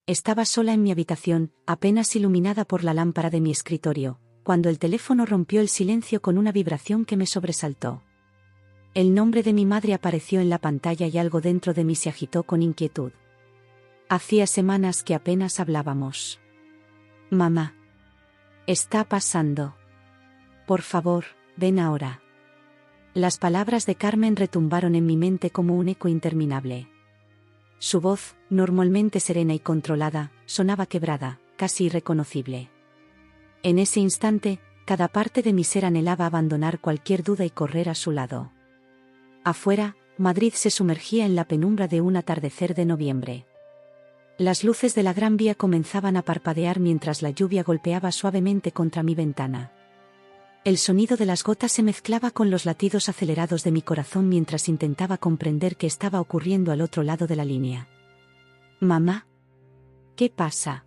Estaba sola en mi habitación, apenas iluminada por la lámpara de mi escritorio, cuando el teléfono rompió el silencio con una vibración que me sobresaltó. El nombre de mi madre apareció en la pantalla y algo dentro de mí se agitó con inquietud. Hacía semanas que apenas hablábamos. Mamá. Está pasando. Por favor, ven ahora. Las palabras de Carmen retumbaron en mi mente como un eco interminable. Su voz, normalmente serena y controlada, sonaba quebrada, casi irreconocible. En ese instante, cada parte de mi ser anhelaba abandonar cualquier duda y correr a su lado. Afuera, Madrid se sumergía en la penumbra de un atardecer de noviembre. Las luces de la Gran Vía comenzaban a parpadear mientras la lluvia golpeaba suavemente contra mi ventana. El sonido de las gotas se mezclaba con los latidos acelerados de mi corazón mientras intentaba comprender qué estaba ocurriendo al otro lado de la línea. «Mamá. ¿Qué pasa?»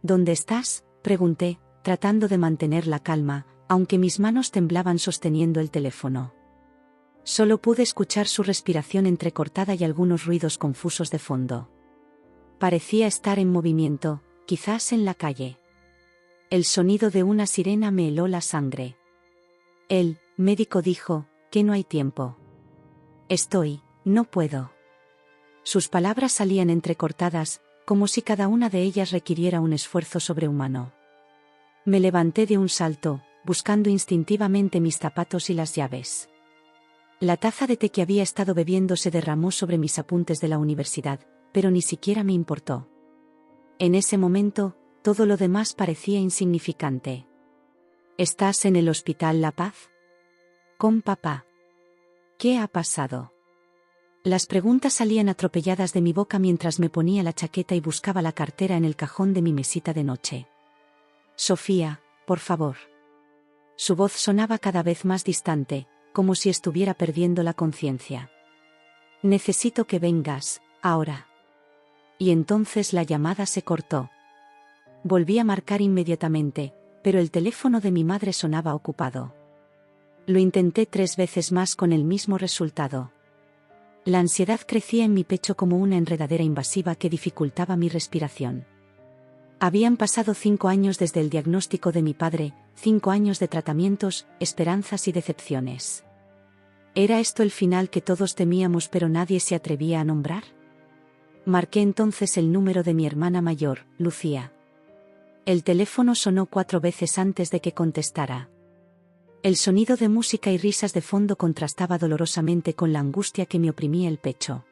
«¿Dónde estás?», pregunté, tratando de mantener la calma, aunque mis manos temblaban sosteniendo el teléfono. Solo pude escuchar su respiración entrecortada y algunos ruidos confusos de fondo. Parecía estar en movimiento, quizás en la calle. El sonido de una sirena me heló la sangre. El médico dijo que no hay tiempo. No puedo. Sus palabras salían entrecortadas, como si cada una de ellas requiriera un esfuerzo sobrehumano. Me levanté de un salto, buscando instintivamente mis zapatos y las llaves. La taza de té que había estado bebiendo se derramó sobre mis apuntes de la universidad, pero ni siquiera me importó. En ese momento, todo lo demás parecía insignificante. ¿Estás en el Hospital La Paz? ¿Con papá? ¿Qué ha pasado? Las preguntas salían atropelladas de mi boca mientras me ponía la chaqueta y buscaba la cartera en el cajón de mi mesita de noche. Sofía, por favor. Su voz sonaba cada vez más distante, como si estuviera perdiendo la conciencia. Necesito que vengas, ahora. Y entonces la llamada se cortó. Volví a marcar inmediatamente, pero el teléfono de mi madre sonaba ocupado. Lo intenté 3 veces más con el mismo resultado. La ansiedad crecía en mi pecho como una enredadera invasiva que dificultaba mi respiración. Habían pasado 5 años desde el diagnóstico de mi padre, 5 años de tratamientos, esperanzas y decepciones. ¿Era esto el final que todos temíamos pero nadie se atrevía a nombrar? Marqué entonces el número de mi hermana mayor, Lucía. El teléfono sonó 4 veces antes de que contestara. El sonido de música y risas de fondo contrastaba dolorosamente con la angustia que me oprimía el pecho.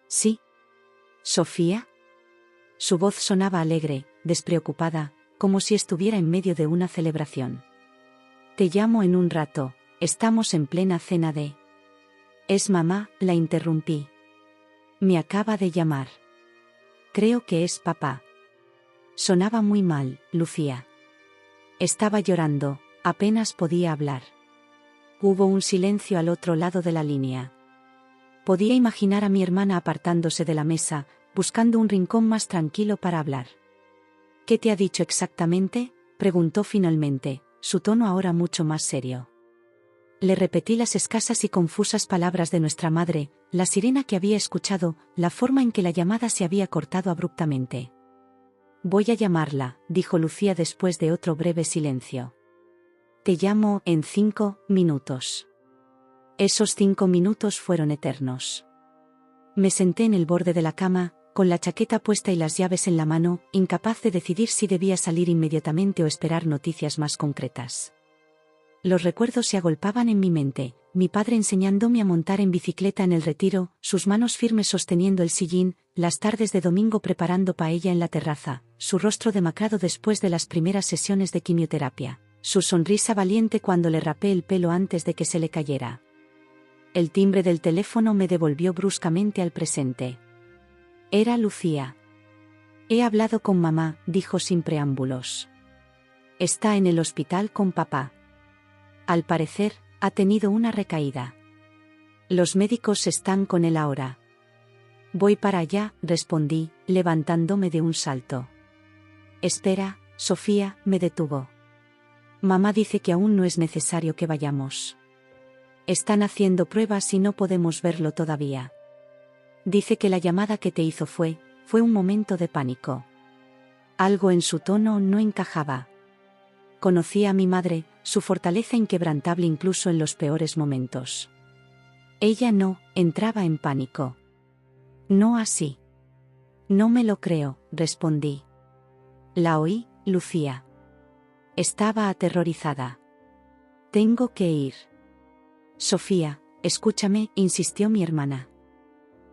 ¿Sí? ¿Sofía? Su voz sonaba alegre, despreocupada, como si estuviera en medio de una celebración. Te llamo en un rato, estamos en plena cena de... Es mamá, la interrumpí. Me acaba de llamar. Creo que es papá. Sonaba muy mal, Lucía. Estaba llorando, apenas podía hablar. Hubo un silencio al otro lado de la línea. Podía imaginar a mi hermana apartándose de la mesa, buscando un rincón más tranquilo para hablar. ¿Qué te ha dicho exactamente?, preguntó finalmente, su tono ahora mucho más serio. Le repetí las escasas y confusas palabras de nuestra madre, la sirena que había escuchado, la forma en que la llamada se había cortado abruptamente. Voy a llamarla, dijo Lucía después de otro breve silencio. Te llamo en 5 minutos. Esos 5 minutos fueron eternos. Me senté en el borde de la cama, con la chaqueta puesta y las llaves en la mano, incapaz de decidir si debía salir inmediatamente o esperar noticias más concretas. Los recuerdos se agolpaban en mi mente, mi padre enseñándome a montar en bicicleta en el Retiro, sus manos firmes sosteniendo el sillín, las tardes de domingo preparando paella en la terraza, su rostro demacrado después de las primeras sesiones de quimioterapia, su sonrisa valiente cuando le rapé el pelo antes de que se le cayera. El timbre del teléfono me devolvió bruscamente al presente. Era Lucía. He hablado con mamá, dijo sin preámbulos. Está en el hospital con papá. Al parecer, ha tenido una recaída. Los médicos están con él ahora. Voy para allá, respondí, levantándome de un salto. Espera, Sofía, me detuvo. Mamá dice que aún no es necesario que vayamos. Están haciendo pruebas y no podemos verlo todavía. Dice que la llamada que te hizo fue Fue un momento de pánico. Algo en su tono no encajaba. Conocía a mi madre, su fortaleza inquebrantable incluso en los peores momentos. Ella no entraba en pánico. No así. No me lo creo, respondí. La oí, Lucía. Estaba aterrorizada. Tengo que ir. Sofía, escúchame, insistió mi hermana.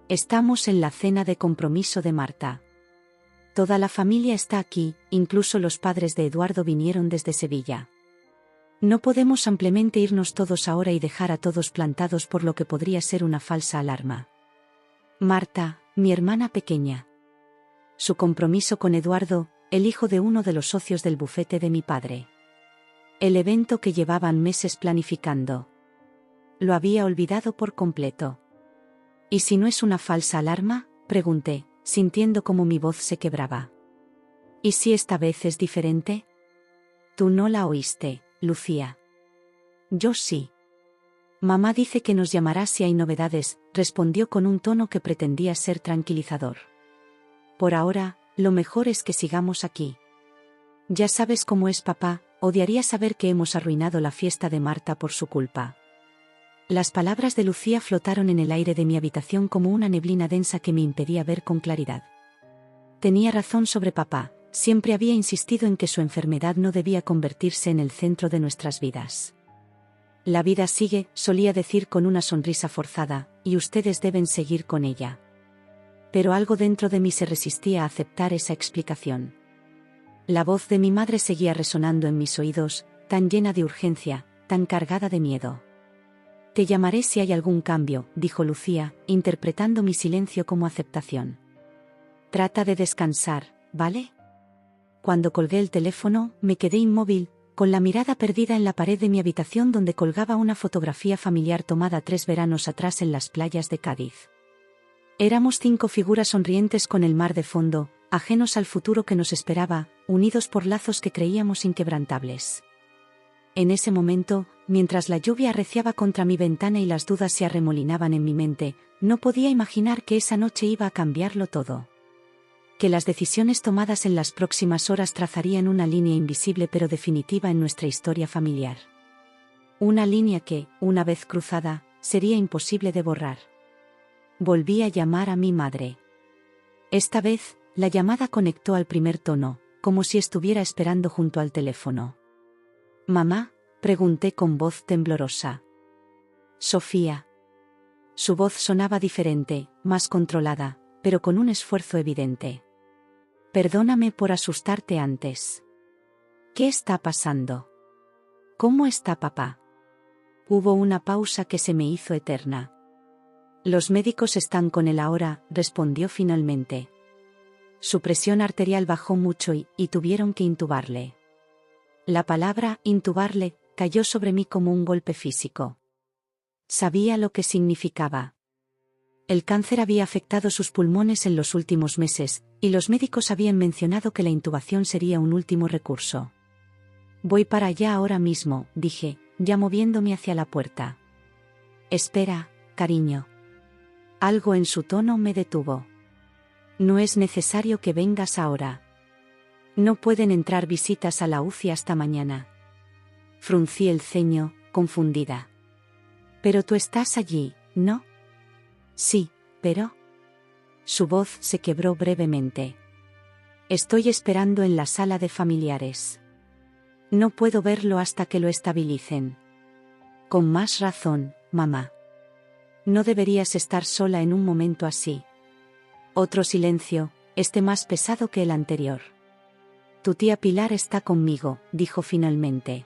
Estamos en la cena de compromiso de Marta. Toda la familia está aquí, incluso los padres de Eduardo vinieron desde Sevilla. No podemos ampliamente irnos todos ahora y dejar a todos plantados por lo que podría ser una falsa alarma. Marta, mi hermana pequeña. Su compromiso con Eduardo, el hijo de uno de los socios del bufete de mi padre. El evento que llevaban meses planificando. Lo había olvidado por completo. ¿Y si no es una falsa alarma?, pregunté, sintiendo cómo mi voz se quebraba. ¿Y si esta vez es diferente? Tú no la oíste, Lucía. Yo sí. Mamá dice que nos llamará si hay novedades, respondió con un tono que pretendía ser tranquilizador. Por ahora, lo mejor es que sigamos aquí. Ya sabes cómo es papá, odiaría saber que hemos arruinado la fiesta de Marta por su culpa. Las palabras de Lucía flotaron en el aire de mi habitación como una neblina densa que me impedía ver con claridad. Tenía razón sobre papá, siempre había insistido en que su enfermedad no debía convertirse en el centro de nuestras vidas. La vida sigue, solía decir con una sonrisa forzada, y ustedes deben seguir con ella. Pero algo dentro de mí se resistía a aceptar esa explicación. La voz de mi madre seguía resonando en mis oídos, tan llena de urgencia, tan cargada de miedo. Te llamaré si hay algún cambio, dijo Lucía, interpretando mi silencio como aceptación. Trata de descansar, ¿vale? Cuando colgué el teléfono, me quedé inmóvil, con la mirada perdida en la pared de mi habitación donde colgaba una fotografía familiar tomada 3 veranos atrás en las playas de Cádiz. Éramos 5 figuras sonrientes con el mar de fondo, ajenos al futuro que nos esperaba, unidos por lazos que creíamos inquebrantables. En ese momento, mientras la lluvia arreciaba contra mi ventana y las dudas se arremolinaban en mi mente, no podía imaginar que esa noche iba a cambiarlo todo. Que las decisiones tomadas en las próximas horas trazarían una línea invisible pero definitiva en nuestra historia familiar. Una línea que, una vez cruzada, sería imposible de borrar. Volví a llamar a mi madre. Esta vez, la llamada conectó al primer tono, como si estuviera esperando junto al teléfono. «¿Mamá?», pregunté con voz temblorosa. «Sofía». Su voz sonaba diferente, más controlada, pero con un esfuerzo evidente. «Perdóname por asustarte antes. ¿Qué está pasando? ¿Cómo está papá?». Hubo una pausa que se me hizo eterna. «Los médicos están con él ahora», respondió finalmente. Su presión arterial bajó mucho y tuvieron que intubarle. La palabra «intubarle» cayó sobre mí como un golpe físico. Sabía lo que significaba. El cáncer había afectado sus pulmones en los últimos meses, y los médicos habían mencionado que la intubación sería un último recurso. «Voy para allá ahora mismo», dije, ya moviéndome hacia la puerta. «Espera, cariño». Algo en su tono me detuvo. «No es necesario que vengas ahora. No pueden entrar visitas a la UCI hasta mañana». Fruncí el ceño, confundida. «Pero tú estás allí, ¿no?». «Sí, pero…». Su voz se quebró brevemente. «Estoy esperando en la sala de familiares. No puedo verlo hasta que lo estabilicen». «Con más razón, mamá. No deberías estar sola en un momento así». Otro silencio, este más pesado que el anterior. «Tu tía Pilar está conmigo», dijo finalmente.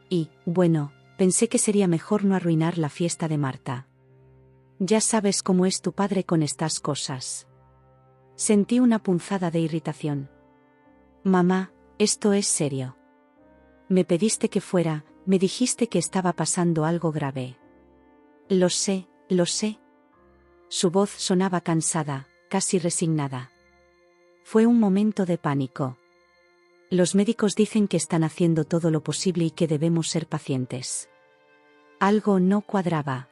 Y, bueno, pensé que sería mejor no arruinar la fiesta de Marta. Ya sabes cómo es tu padre con estas cosas. Sentí una punzada de irritación. «Mamá, esto es serio. Me pediste que fuera, me dijiste que estaba pasando algo grave». Lo sé, lo sé». Su voz sonaba cansada, casi resignada. Fue un momento de pánico. «Los médicos dicen que están haciendo todo lo posible y que debemos ser pacientes». Algo no cuadraba.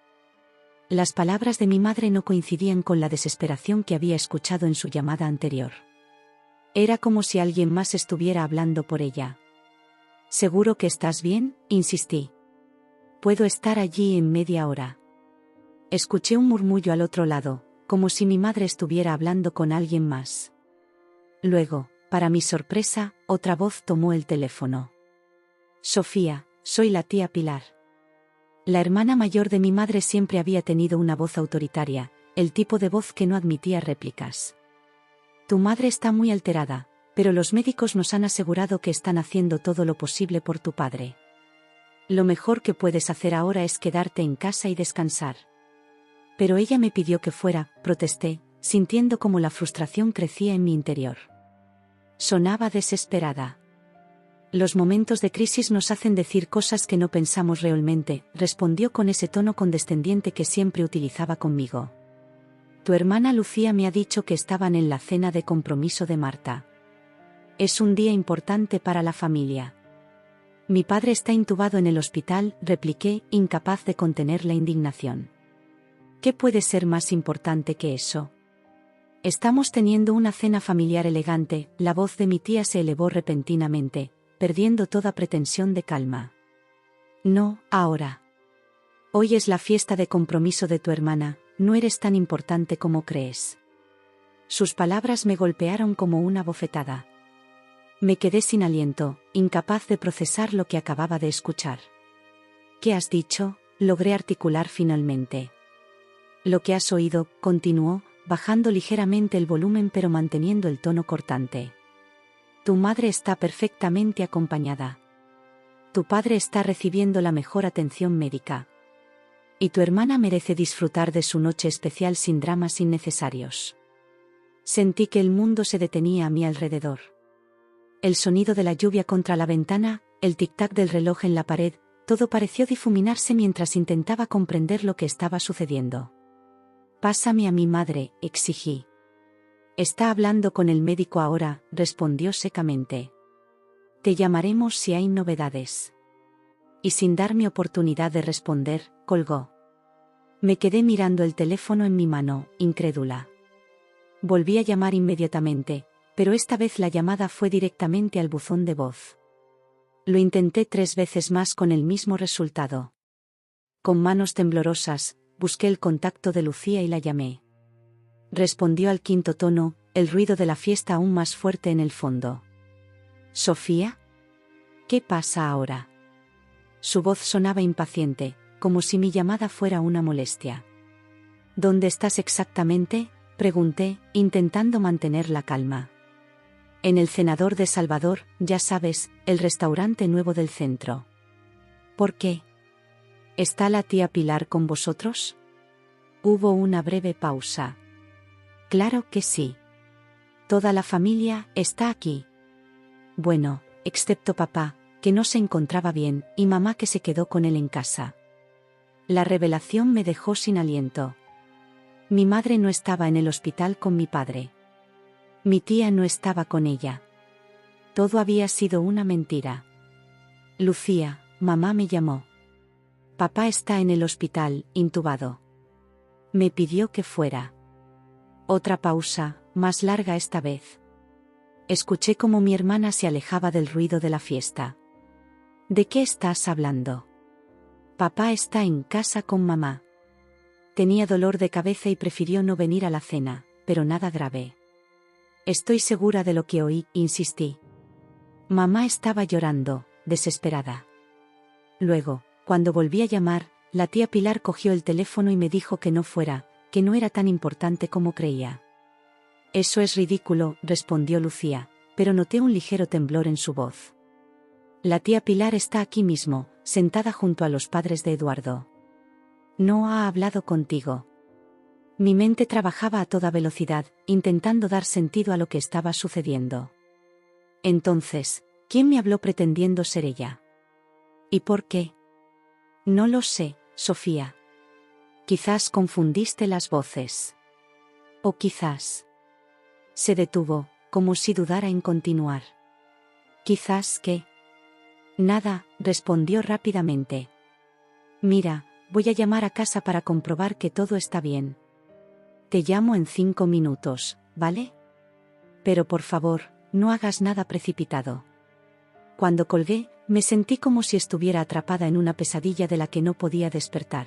Las palabras de mi madre no coincidían con la desesperación que había escuchado en su llamada anterior. Era como si alguien más estuviera hablando por ella. ¿Seguro que estás bien?, insistí. Puedo estar allí en media hora. Escuché un murmullo al otro lado, como si mi madre estuviera hablando con alguien más. Luego, para mi sorpresa, otra voz tomó el teléfono. Sofía, soy la tía Pilar. La hermana mayor de mi madre siempre había tenido una voz autoritaria, el tipo de voz que no admitía réplicas. Tu madre está muy alterada, pero los médicos nos han asegurado que están haciendo todo lo posible por tu padre. Lo mejor que puedes hacer ahora es quedarte en casa y descansar. Pero ella me pidió que fuera, protesté, sintiendo como la frustración crecía en mi interior. Sonaba desesperada. Los momentos de crisis nos hacen decir cosas que no pensamos realmente, respondió con ese tono condescendiente que siempre utilizaba conmigo. Tu hermana Lucía me ha dicho que estaban en la cena de compromiso de Marta. Es un día importante para la familia. Mi padre está intubado en el hospital, repliqué, incapaz de contener la indignación. ¿Qué puede ser más importante que eso? Estamos teniendo una cena familiar elegante, la voz de mi tía se elevó repentinamente, perdiendo toda pretensión de calma. No, ahora. Hoy es la fiesta de compromiso de tu hermana, no eres tan importante como crees. Sus palabras me golpearon como una bofetada. Me quedé sin aliento, incapaz de procesar lo que acababa de escuchar. ¿Qué has dicho?, logré articular finalmente. Lo que has oído, continuó, bajando ligeramente el volumen pero manteniendo el tono cortante. Tu madre está perfectamente acompañada. Tu padre está recibiendo la mejor atención médica. Y tu hermana merece disfrutar de su noche especial sin dramas innecesarios. Sentí que el mundo se detenía a mi alrededor. El sonido de la lluvia contra la ventana, el tic-tac del reloj en la pared, todo pareció difuminarse mientras intentaba comprender lo que estaba sucediendo. Pásame a mi madre, exigí. Está hablando con el médico ahora, respondió secamente. Te llamaremos si hay novedades. Y sin darme oportunidad de responder, colgó. Me quedé mirando el teléfono en mi mano, incrédula. Volví a llamar inmediatamente, pero esta vez la llamada fue directamente al buzón de voz. Lo intenté 3 veces más con el mismo resultado. Con manos temblorosas, busqué el contacto de Lucía y la llamé. Respondió al 5.º tono, el ruido de la fiesta aún más fuerte en el fondo. ¿Sofía? ¿Qué pasa ahora? Su voz sonaba impaciente, como si mi llamada fuera una molestia. ¿Dónde estás exactamente?, pregunté, intentando mantener la calma. En el Cenador de Salvador, ya sabes, el restaurante nuevo del centro. ¿Por qué? ¿Está la tía Pilar con vosotros? Hubo una breve pausa. Claro que sí. Toda la familia está aquí. Bueno, excepto papá, que no se encontraba bien, y mamá que se quedó con él en casa. La revelación me dejó sin aliento. Mi madre no estaba en el hospital con mi padre. Mi tía no estaba con ella. Todo había sido una mentira. Lucía, mamá me llamó. Papá está en el hospital, intubado. Me pidió que fuera. Otra pausa, más larga esta vez. Escuché cómo mi hermana se alejaba del ruido de la fiesta. ¿De qué estás hablando? Papá está en casa con mamá. Tenía dolor de cabeza y prefirió no venir a la cena, pero nada grave. Estoy segura de lo que oí, insistí. Mamá estaba llorando, desesperada. Luego, cuando volví a llamar, la tía Pilar cogió el teléfono y me dijo que no fuera, que no era tan importante como creía. Eso es ridículo, respondió Lucía, pero noté un ligero temblor en su voz. La tía Pilar está aquí mismo, sentada junto a los padres de Eduardo. No ha hablado contigo. Mi mente trabajaba a toda velocidad, intentando dar sentido a lo que estaba sucediendo. Entonces, ¿quién me habló pretendiendo ser ella? ¿Y por qué? No lo sé, Sofía. Quizás confundiste las voces. O quizás... Se detuvo, como si dudara en continuar. Quizás que... Nada, respondió rápidamente. Mira, voy a llamar a casa para comprobar que todo está bien. Te llamo en 5 minutos, ¿vale? Pero por favor, no hagas nada precipitado. Cuando colgué, me sentí como si estuviera atrapada en una pesadilla de la que no podía despertar.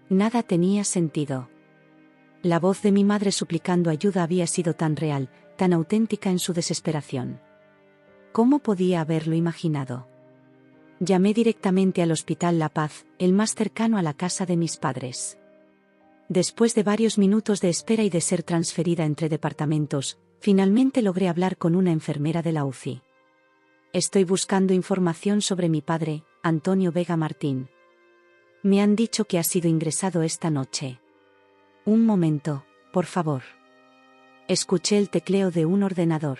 Nada tenía sentido. La voz de mi madre suplicando ayuda había sido tan real, tan auténtica en su desesperación. ¿Cómo podía haberlo imaginado? Llamé directamente al Hospital La Paz, el más cercano a la casa de mis padres. Después de varios minutos de espera y de ser transferida entre departamentos, finalmente logré hablar con una enfermera de la UCI. Estoy buscando información sobre mi padre, Antonio Vega Martín. Me han dicho que ha sido ingresado esta noche. Un momento, por favor. Escuché el tecleo de un ordenador.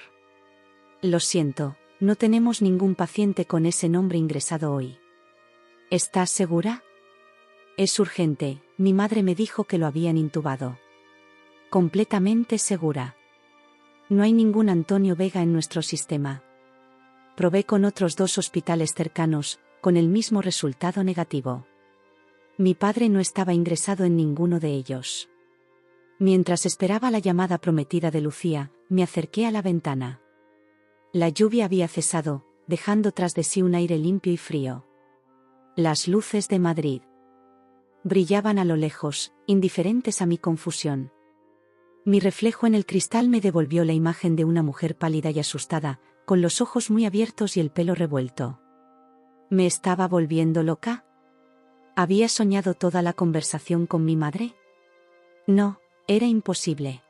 Lo siento, no tenemos ningún paciente con ese nombre ingresado hoy. ¿Estás segura? Es urgente, mi madre me dijo que lo habían intubado. Completamente segura. No hay ningún Antonio Vega en nuestro sistema. Probé con otros 2 hospitales cercanos, con el mismo resultado negativo. Mi padre no estaba ingresado en ninguno de ellos. Mientras esperaba la llamada prometida de Lucía, me acerqué a la ventana. La lluvia había cesado, dejando tras de sí un aire limpio y frío. Las luces de Madrid brillaban a lo lejos, indiferentes a mi confusión. Mi reflejo en el cristal me devolvió la imagen de una mujer pálida y asustada, con los ojos muy abiertos y el pelo revuelto. ¿Me estaba volviendo loca? ¿Había soñado toda la conversación con mi madre? No, era imposible.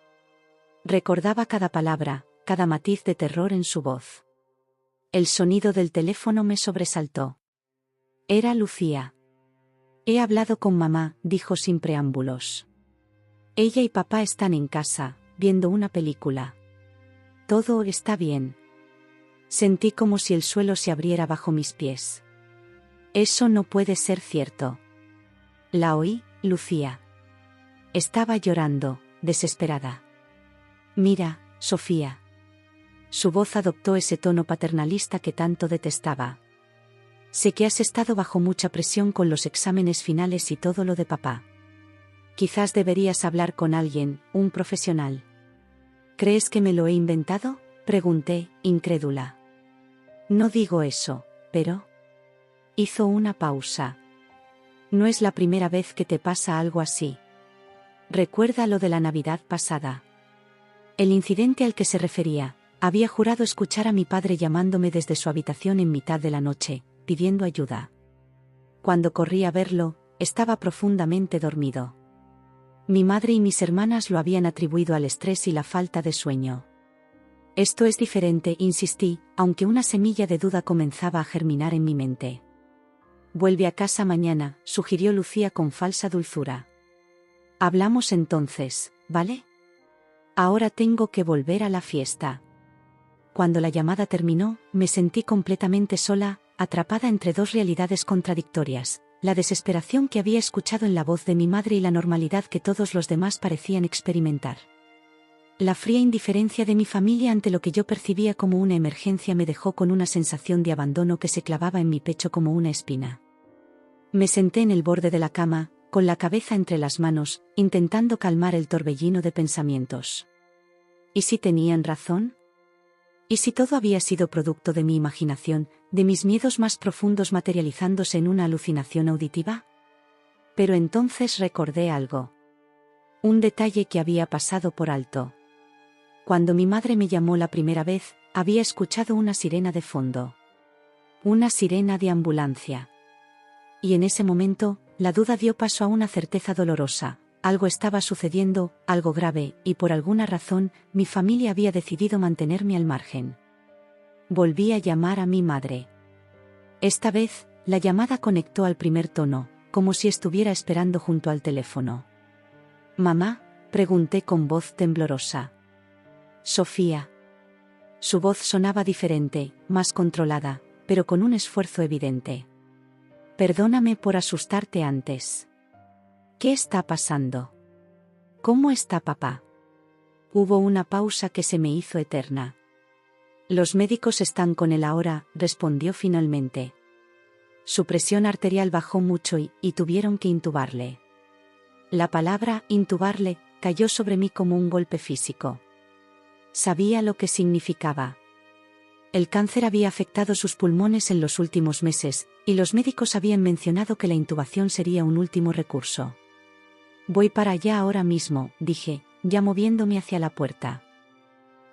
Recordaba cada palabra, cada matiz de terror en su voz. El sonido del teléfono me sobresaltó. Era Lucía. He hablado con mamá, dijo sin preámbulos. Ella y papá están en casa, viendo una película. Todo está bien. Sentí como si el suelo se abriera bajo mis pies. Eso no puede ser cierto. La oí, Lucía. Estaba llorando, desesperada. Mira, Sofía. Su voz adoptó ese tono paternalista que tanto detestaba. Sé que has estado bajo mucha presión con los exámenes finales y todo lo de papá. Quizás deberías hablar con alguien, un profesional. ¿Crees que me lo he inventado?, pregunté, incrédula. No digo eso, pero... Hizo una pausa. No es la primera vez que te pasa algo así. Recuerda lo de la Navidad pasada. El incidente al que se refería. Había jurado escuchar a mi padre llamándome desde su habitación en mitad de la noche, pidiendo ayuda. Cuando corrí a verlo, estaba profundamente dormido. Mi madre y mis hermanas lo habían atribuido al estrés y la falta de sueño. Esto es diferente, insistí, aunque una semilla de duda comenzaba a germinar en mi mente. Vuelve a casa mañana, sugirió Lucía con falsa dulzura. Hablamos entonces, ¿vale? Ahora tengo que volver a la fiesta. Cuando la llamada terminó, me sentí completamente sola, atrapada entre 2 realidades contradictorias, la desesperación que había escuchado en la voz de mi madre y la normalidad que todos los demás parecían experimentar. La fría indiferencia de mi familia ante lo que yo percibía como una emergencia me dejó con una sensación de abandono que se clavaba en mi pecho como una espina. Me senté en el borde de la cama, con la cabeza entre las manos, intentando calmar el torbellino de pensamientos. ¿Y si tenían razón? ¿Y si todo había sido producto de mi imaginación, de mis miedos más profundos materializándose en una alucinación auditiva? Pero entonces recordé algo. Un detalle que había pasado por alto. Cuando mi madre me llamó la primera vez, había escuchado una sirena de fondo. Una sirena de ambulancia. Y en ese momento, la duda dio paso a una certeza dolorosa. Algo estaba sucediendo, algo grave, y por alguna razón, mi familia había decidido mantenerme al margen. Volví a llamar a mi madre. Esta vez, la llamada conectó al primer tono, como si estuviera esperando junto al teléfono. «¿Mamá?», pregunté con voz temblorosa. «Sofía». Su voz sonaba diferente, más controlada, pero con un esfuerzo evidente. «Perdóname por asustarte antes. ¿Qué está pasando? ¿Cómo está papá?». Hubo una pausa que se me hizo eterna. «Los médicos están con él ahora», respondió finalmente. Su presión arterial bajó mucho y tuvieron que intubarle. La palabra intubarle cayó sobre mí como un golpe físico. Sabía lo que significaba. El cáncer había afectado sus pulmones en los últimos meses, y los médicos habían mencionado que la intubación sería un último recurso. Voy para allá ahora mismo, dije, ya moviéndome hacia la puerta.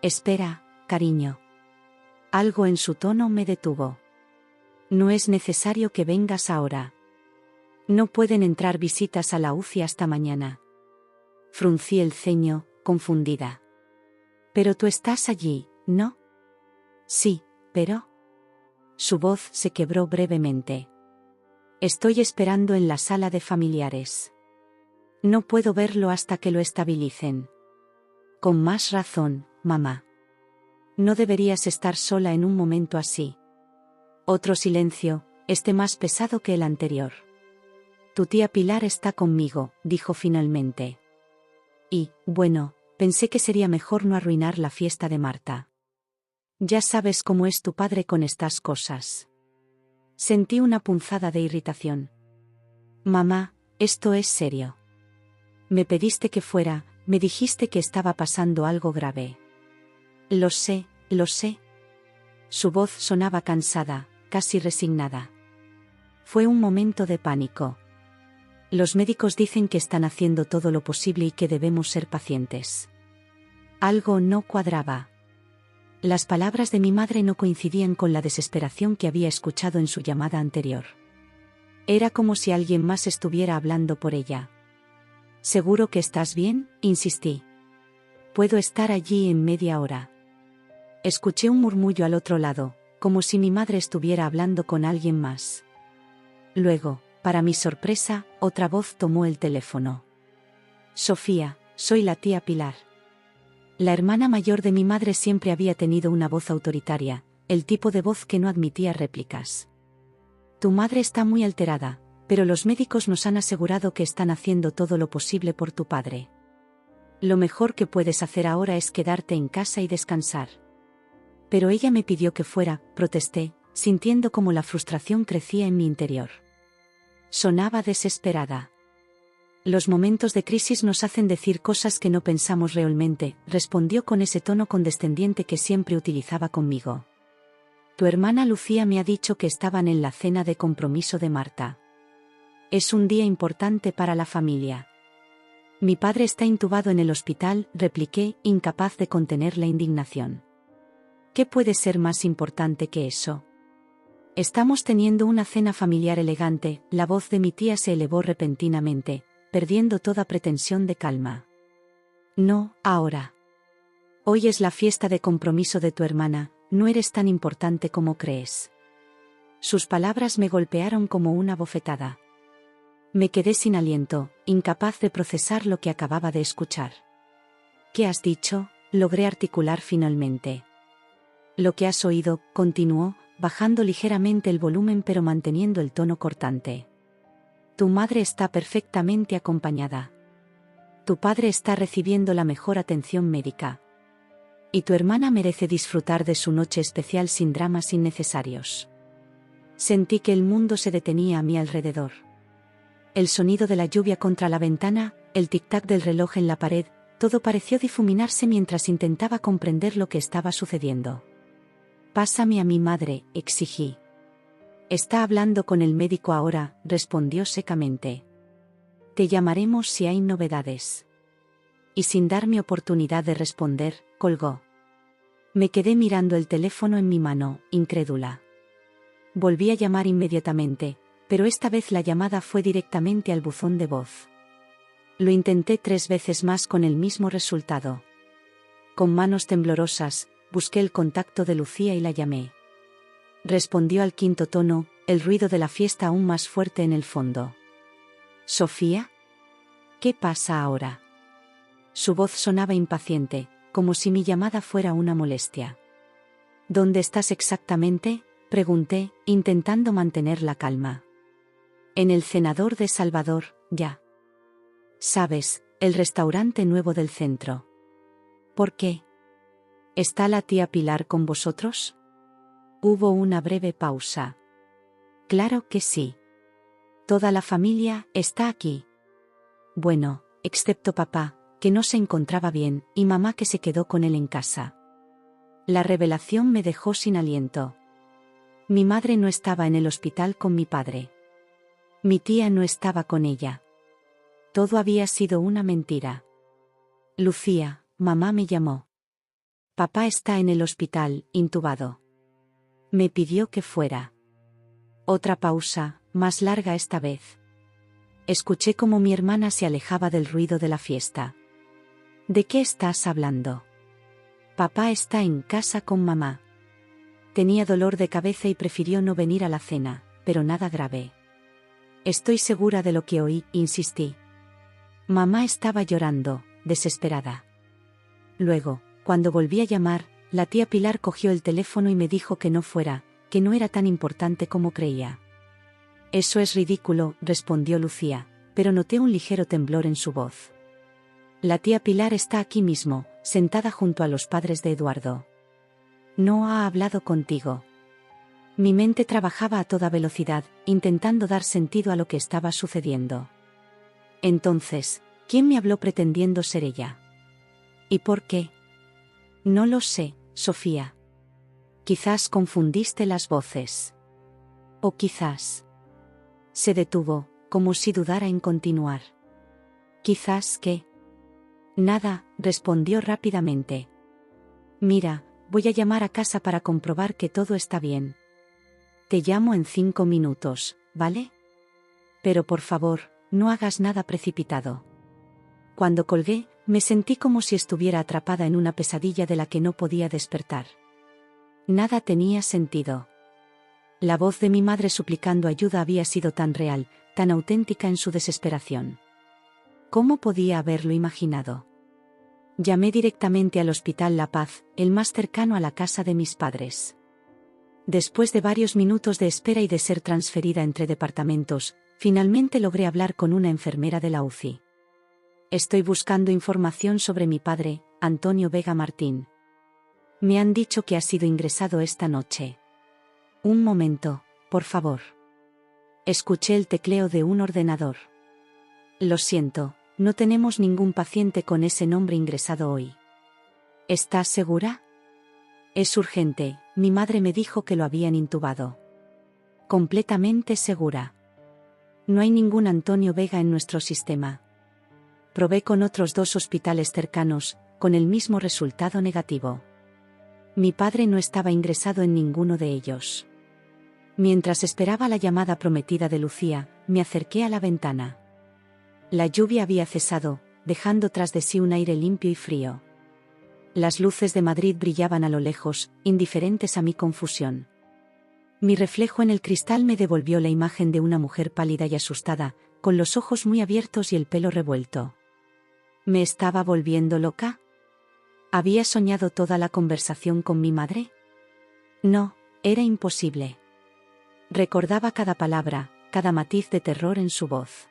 Espera, cariño. Algo en su tono me detuvo. No es necesario que vengas ahora. No pueden entrar visitas a la UCI hasta mañana. Fruncí el ceño, confundida. Pero tú estás allí, ¿no? Sí, pero... Su voz se quebró brevemente. Estoy esperando en la sala de familiares. No puedo verlo hasta que lo estabilicen. Con más razón, mamá. No deberías estar sola en un momento así. Otro silencio, este más pesado que el anterior. Tu tía Pilar está conmigo, dijo finalmente. Y, bueno, pensé que sería mejor no arruinar la fiesta de Marta. Ya sabes cómo es tu padre con estas cosas. Sentí una punzada de irritación. Mamá, esto es serio. Me pediste que fuera, me dijiste que estaba pasando algo grave. Lo sé, lo sé. Su voz sonaba cansada, casi resignada. Fue un momento de pánico. Los médicos dicen que están haciendo todo lo posible y que debemos ser pacientes. Algo no cuadraba. Las palabras de mi madre no coincidían con la desesperación que había escuchado en su llamada anterior. Era como si alguien más estuviera hablando por ella. ¿Seguro que estás bien?, insistí. Puedo estar allí en media hora. Escuché un murmullo al otro lado, como si mi madre estuviera hablando con alguien más. Luego, para mi sorpresa, otra voz tomó el teléfono. Sofía, soy la tía Pilar. La hermana mayor de mi madre siempre había tenido una voz autoritaria, el tipo de voz que no admitía réplicas. Tu madre está muy alterada, pero los médicos nos han asegurado que están haciendo todo lo posible por tu padre. Lo mejor que puedes hacer ahora es quedarte en casa y descansar. Pero ella me pidió que fuera, protesté, sintiendo como la frustración crecía en mi interior. Sonaba desesperada. Los momentos de crisis nos hacen decir cosas que no pensamos realmente, respondió con ese tono condescendiente que siempre utilizaba conmigo. Tu hermana Lucía me ha dicho que estaban en la cena de compromiso de Marta. Es un día importante para la familia. Mi padre está intubado en el hospital, repliqué, incapaz de contener la indignación. ¿Qué puede ser más importante que eso? Estamos teniendo una cena familiar elegante, la voz de mi tía se elevó repentinamente, perdiendo toda pretensión de calma. No, ahora. Hoy es la fiesta de compromiso de tu hermana, no eres tan importante como crees. Sus palabras me golpearon como una bofetada. Me quedé sin aliento, incapaz de procesar lo que acababa de escuchar. ¿Qué has dicho?, logré articular finalmente. Lo que has oído, continuó, bajando ligeramente el volumen pero manteniendo el tono cortante. Tu madre está perfectamente acompañada. Tu padre está recibiendo la mejor atención médica. Y tu hermana merece disfrutar de su noche especial sin dramas innecesarios. Sentí que el mundo se detenía a mi alrededor. El sonido de la lluvia contra la ventana, el tic-tac del reloj en la pared, todo pareció difuminarse mientras intentaba comprender lo que estaba sucediendo. Pásame a mi madre, exigí. Está hablando con el médico ahora, respondió secamente. Te llamaremos si hay novedades. Y sin darme oportunidad de responder, colgó. Me quedé mirando el teléfono en mi mano, incrédula. Volví a llamar inmediatamente, pero esta vez la llamada fue directamente al buzón de voz. Lo intenté 3 veces más con el mismo resultado. Con manos temblorosas, busqué el contacto de Lucía y la llamé. Respondió al 5º tono, el ruido de la fiesta aún más fuerte en el fondo. ¿Sofía? ¿Qué pasa ahora? Su voz sonaba impaciente, como si mi llamada fuera una molestia. ¿Dónde estás exactamente?, pregunté, intentando mantener la calma. En el cenador de Salvador, ya. Sabes, el restaurante nuevo del centro. ¿Por qué? ¿Está la tía Pilar con vosotros? Hubo una breve pausa. Claro que sí. Toda la familia está aquí. Bueno, excepto papá, que no se encontraba bien, y mamá que se quedó con él en casa. La revelación me dejó sin aliento. Mi madre no estaba en el hospital con mi padre. Mi tía no estaba con ella. Todo había sido una mentira. Lucía, mamá me llamó. Papá está en el hospital, intubado. Me pidió que fuera. Otra pausa, más larga esta vez. Escuché cómo mi hermana se alejaba del ruido de la fiesta. ¿De qué estás hablando? Papá está en casa con mamá. Tenía dolor de cabeza y prefirió no venir a la cena, pero nada grave. Estoy segura de lo que oí, insistí. Mamá estaba llorando, desesperada. Luego, cuando volví a llamar, la tía Pilar cogió el teléfono y me dijo que no fuera, que no era tan importante como creía. Eso es ridículo, respondió Lucía, pero noté un ligero temblor en su voz. La tía Pilar está aquí mismo, sentada junto a los padres de Eduardo. No ha hablado contigo. Mi mente trabajaba a toda velocidad, intentando dar sentido a lo que estaba sucediendo. Entonces, ¿quién me habló pretendiendo ser ella? ¿Y por qué? No lo sé, Sofía. Quizás confundiste las voces. O quizás... Se detuvo, como si dudara en continuar. Quizás que... Nada, respondió rápidamente. Mira, voy a llamar a casa para comprobar que todo está bien. Te llamo en 5 minutos, ¿vale? Pero por favor, no hagas nada precipitado. Cuando colgué, me sentí como si estuviera atrapada en una pesadilla de la que no podía despertar. Nada tenía sentido. La voz de mi madre suplicando ayuda había sido tan real, tan auténtica en su desesperación. ¿Cómo podía haberlo imaginado? Llamé directamente al Hospital La Paz, el más cercano a la casa de mis padres. Después de varios minutos de espera y de ser transferida entre departamentos, finalmente logré hablar con una enfermera de la UCI. Estoy buscando información sobre mi padre, Antonio Vega Martín. Me han dicho que ha sido ingresado esta noche. Un momento, por favor. Escuché el tecleo de un ordenador. Lo siento, no tenemos ningún paciente con ese nombre ingresado hoy. ¿Estás segura? Es urgente, mi madre me dijo que lo habían intubado. Completamente segura. No hay ningún Antonio Vega en nuestro sistema. Probé con otros 2 hospitales cercanos, con el mismo resultado negativo. Mi padre no estaba ingresado en ninguno de ellos. Mientras esperaba la llamada prometida de Lucía, me acerqué a la ventana. La lluvia había cesado, dejando tras de sí un aire limpio y frío. Las luces de Madrid brillaban a lo lejos, indiferentes a mi confusión. Mi reflejo en el cristal me devolvió la imagen de una mujer pálida y asustada, con los ojos muy abiertos y el pelo revuelto. ¿Me estaba volviendo loca? ¿Había soñado toda la conversación con mi madre? No, era imposible. Recordaba cada palabra, cada matiz de terror en su voz.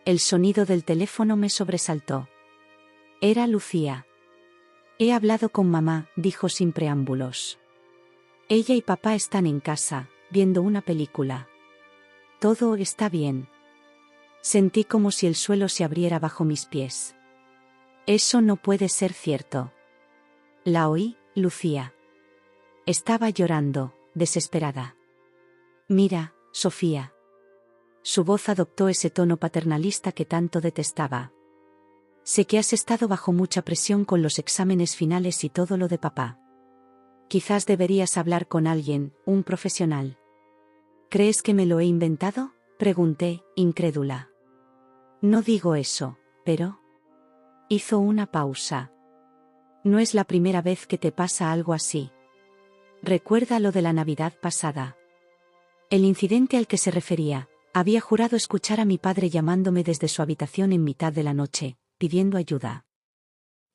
El sonido del teléfono me sobresaltó. Era Lucía. He hablado con mamá, dijo sin preámbulos. Ella y papá están en casa, viendo una película. Todo está bien. Sentí como si el suelo se abriera bajo mis pies. Eso no puede ser cierto. La oí, Lucía. Estaba llorando, desesperada. Mira, Sofía. Su voz adoptó ese tono paternalista que tanto detestaba. Sé que has estado bajo mucha presión con los exámenes finales y todo lo de papá. Quizás deberías hablar con alguien, un profesional. ¿Crees que me lo he inventado?, pregunté, incrédula. No digo eso, pero... Hizo una pausa. No es la primera vez que te pasa algo así. Recuerda lo de la Navidad pasada. El incidente al que se refería, había jurado escuchar a mi padre llamándome desde su habitación en mitad de la noche, pidiendo ayuda.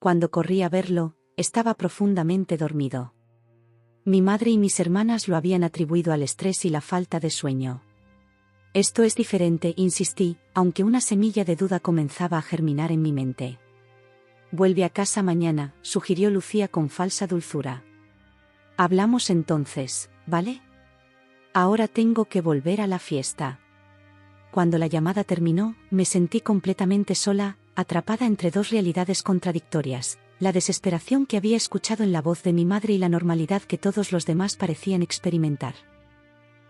Cuando corrí a verlo, estaba profundamente dormido. Mi madre y mis hermanas lo habían atribuido al estrés y la falta de sueño. Esto es diferente, insistí, aunque una semilla de duda comenzaba a germinar en mi mente. Vuelve a casa mañana, sugirió Lucía con falsa dulzura. Hablamos entonces, ¿vale? Ahora tengo que volver a la fiesta. Cuando la llamada terminó, me sentí completamente sola, atrapada entre dos realidades contradictorias, la desesperación que había escuchado en la voz de mi madre y la normalidad que todos los demás parecían experimentar.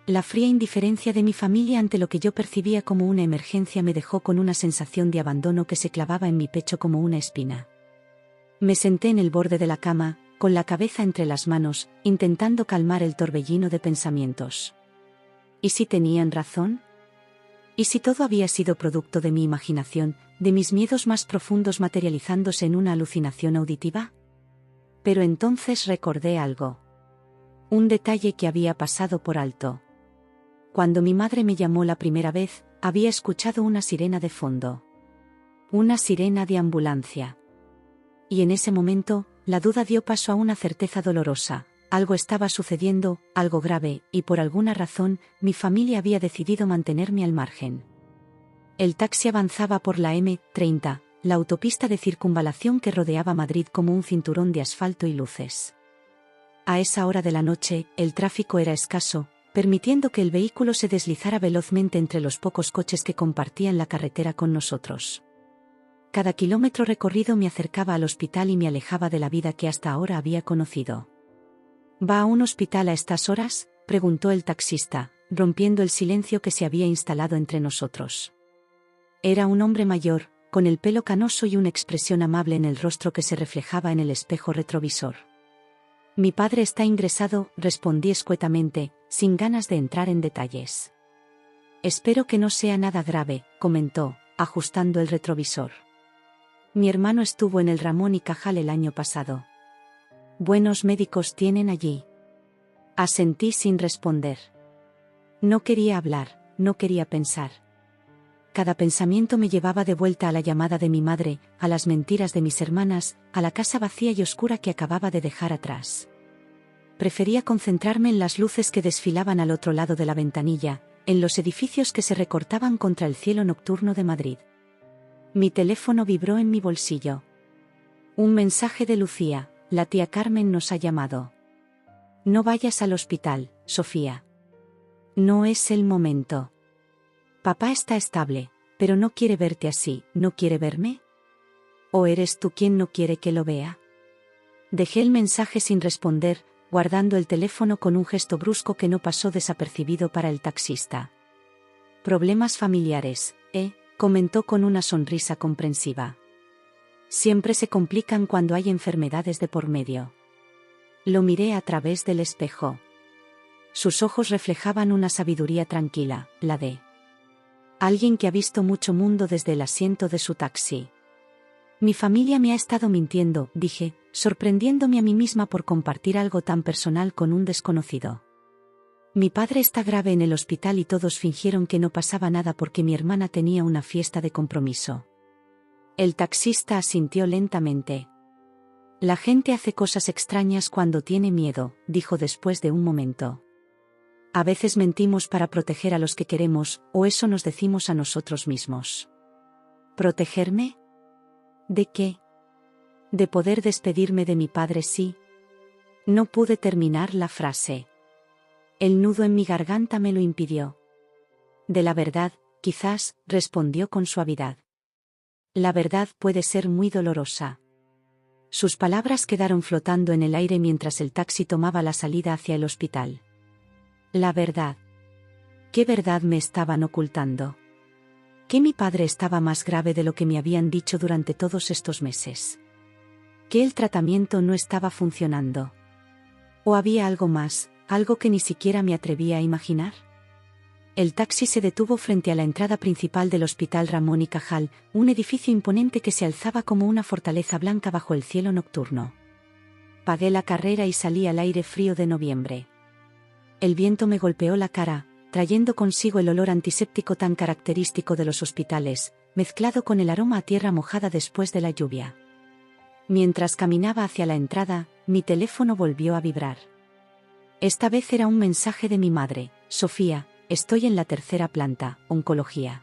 La fría indiferencia de mi familia ante lo que yo percibía como una emergencia me dejó con una sensación de abandono que se clavaba en mi pecho como una espina. Me senté en el borde de la cama, con la cabeza entre las manos, intentando calmar el torbellino de pensamientos. ¿Y si tenían razón? ¿Y si todo había sido producto de mi imaginación, de mis miedos más profundos materializándose en una alucinación auditiva? Pero entonces recordé algo. Un detalle que había pasado por alto. Cuando mi madre me llamó la primera vez, había escuchado una sirena de fondo. Una sirena de ambulancia. Y en ese momento, la duda dio paso a una certeza dolorosa. Algo estaba sucediendo, algo grave, y por alguna razón, mi familia había decidido mantenerme al margen. El taxi avanzaba por la M30, la autopista de circunvalación que rodeaba Madrid como un cinturón de asfalto y luces. A esa hora de la noche, el tráfico era escaso, permitiendo que el vehículo se deslizara velozmente entre los pocos coches que compartían la carretera con nosotros. Cada kilómetro recorrido me acercaba al hospital y me alejaba de la vida que hasta ahora había conocido. ¿Va a un hospital a estas horas?, preguntó el taxista, rompiendo el silencio que se había instalado entre nosotros. Era un hombre mayor, con el pelo canoso y una expresión amable en el rostro que se reflejaba en el espejo retrovisor. Mi padre está ingresado, respondí escuetamente, sin ganas de entrar en detalles. Espero que no sea nada grave, comentó, ajustando el retrovisor. Mi hermano estuvo en el Ramón y Cajal el año pasado. Buenos médicos tienen allí. Asentí sin responder. No quería hablar, no quería pensar. Cada pensamiento me llevaba de vuelta a la llamada de mi madre, a las mentiras de mis hermanas, a la casa vacía y oscura que acababa de dejar atrás. Prefería concentrarme en las luces que desfilaban al otro lado de la ventanilla, en los edificios que se recortaban contra el cielo nocturno de Madrid. Mi teléfono vibró en mi bolsillo. Un mensaje de Lucía: la tía Carmen nos ha llamado. No vayas al hospital, Sofía. No es el momento. Papá está estable, pero no quiere verte así. ¿No quiere verme? ¿O eres tú quien no quiere que lo vea? Dejé el mensaje sin responder, guardando el teléfono con un gesto brusco que no pasó desapercibido para el taxista. Problemas familiares, comentó con una sonrisa comprensiva. Siempre se complican cuando hay enfermedades de por medio. Lo miré a través del espejo. Sus ojos reflejaban una sabiduría tranquila, la de alguien que ha visto mucho mundo desde el asiento de su taxi. Mi familia me ha estado mintiendo, dije, sorprendiéndome a mí misma por compartir algo tan personal con un desconocido. Mi padre está grave en el hospital y todos fingieron que no pasaba nada porque mi hermana tenía una fiesta de compromiso. El taxista asintió lentamente. La gente hace cosas extrañas cuando tiene miedo, dijo después de un momento. A veces mentimos para proteger a los que queremos, o eso nos decimos a nosotros mismos. ¿Protegerme? ¿De qué? ¿De poder despedirme de mi padre? Sí. No pude terminar la frase. El nudo en mi garganta me lo impidió. De la verdad, quizás, respondió con suavidad. La verdad puede ser muy dolorosa. Sus palabras quedaron flotando en el aire mientras el taxi tomaba la salida hacia el hospital. La verdad. ¿Qué verdad me estaban ocultando? ¿Que mi padre estaba más grave de lo que me habían dicho durante todos estos meses? ¿Que el tratamiento no estaba funcionando? ¿O había algo más, algo que ni siquiera me atrevía a imaginar? El taxi se detuvo frente a la entrada principal del Hospital Ramón y Cajal, un edificio imponente que se alzaba como una fortaleza blanca bajo el cielo nocturno. Pagué la carrera y salí al aire frío de noviembre. El viento me golpeó la cara, trayendo consigo el olor antiséptico tan característico de los hospitales, mezclado con el aroma a tierra mojada después de la lluvia. Mientras caminaba hacia la entrada, mi teléfono volvió a vibrar. Esta vez era un mensaje de mi madre: Sofía, estoy en la 3ª planta, oncología.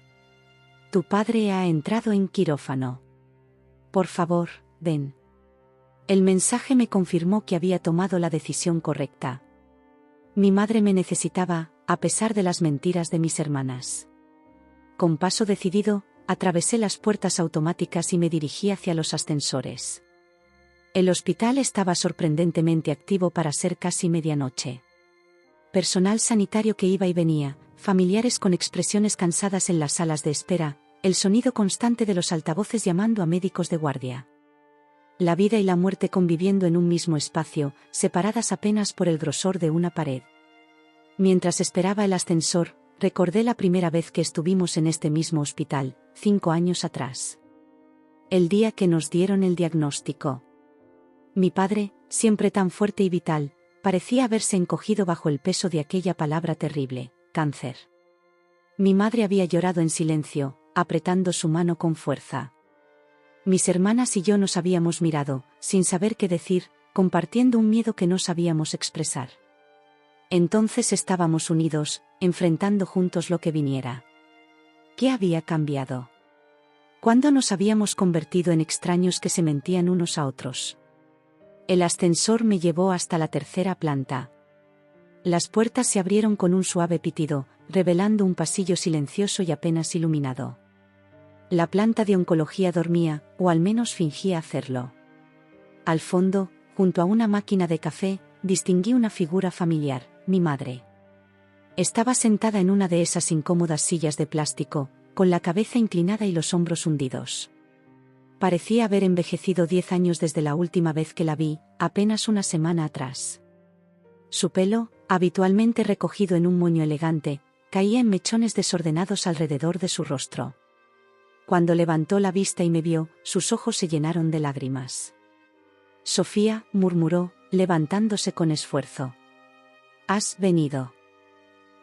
Tu padre ha entrado en quirófano. Por favor, ven. El mensaje me confirmó que había tomado la decisión correcta. Mi madre me necesitaba, a pesar de las mentiras de mis hermanas. Con paso decidido, atravesé las puertas automáticas y me dirigí hacia los ascensores. El hospital estaba sorprendentemente activo para ser casi medianoche. Personal sanitario que iba y venía, familiares con expresiones cansadas en las salas de espera, el sonido constante de los altavoces llamando a médicos de guardia. La vida y la muerte conviviendo en un mismo espacio, separadas apenas por el grosor de una pared. Mientras esperaba el ascensor, recordé la primera vez que estuvimos en este mismo hospital, 5 años atrás. El día que nos dieron el diagnóstico. Mi padre, siempre tan fuerte y vital, parecía haberse encogido bajo el peso de aquella palabra terrible, cáncer. Mi madre había llorado en silencio, apretando su mano con fuerza. Mis hermanas y yo nos habíamos mirado, sin saber qué decir, compartiendo un miedo que no sabíamos expresar. Entonces estábamos unidos, enfrentando juntos lo que viniera. ¿Qué había cambiado? ¿Cuándo nos habíamos convertido en extraños que se mentían unos a otros? El ascensor me llevó hasta la 3ª planta. Las puertas se abrieron con un suave pitido, revelando un pasillo silencioso y apenas iluminado. La planta de oncología dormía, o al menos fingía hacerlo. Al fondo, junto a una máquina de café, distinguí una figura familiar, mi madre. Estaba sentada en una de esas incómodas sillas de plástico, con la cabeza inclinada y los hombros hundidos. Parecía haber envejecido 10 años desde la última vez que la vi, apenas una semana atrás. Su pelo, habitualmente recogido en un moño elegante, caía en mechones desordenados alrededor de su rostro. Cuando levantó la vista y me vio, sus ojos se llenaron de lágrimas. «Sofía», murmuró, levantándose con esfuerzo. «¿Has venido?»